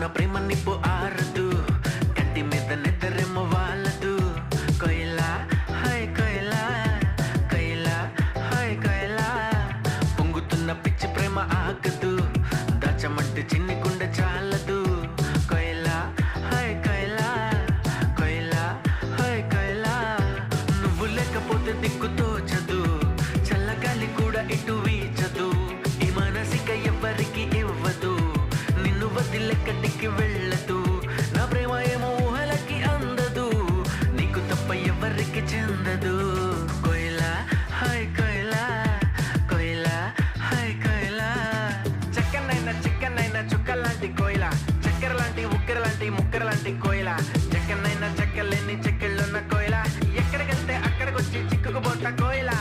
నా ప్రేమ నిప్పు ఆరదు, కత్తి మీద నిద్రేమో వాళ్ళదు. కొయిలా హాయ్ కొయిలా, కొయిలా హాయ్ కొయిలా, పొంగుతున్న పిచ్చి ప్రేమ ఆగదు, దాచమంటే చిన్ని గుండె చాలదు. కొయిలా హాయ్ కొయిలా, కొయిలా హాయ్ కొయిలా, నువ్వు లేకపోతే దిక్కు తోచదు, చల్లగాలి కూడా ఇటు వీచదు, ఈ మనసిక ఎవ్వరికి ఇవ్వదు, నిన్ను వదిలెక్కడికి వెళ్ళదు. నా ప్రేమ ఏమో ఊహలకి అందదు, నీకు తప్ప ఎవరికి చెందదు. కొయిలా హాయ్ కొయిలా, కొయిలా హాయ్ కొయిలా, చక్కనైనా చిక్కనైనా చుక్కలాంటి కోయిల, చక్కెర లాంటి ఉక్కెర లాంటి ముక్కెర లాంటి కోయిల, చక్కనైనా చెక్కలేని చెక్కిళ్ళున్న కోయిల, ఎక్కడికంటే అక్కడికొచ్చి చిక్కుకుపోత కోయిల.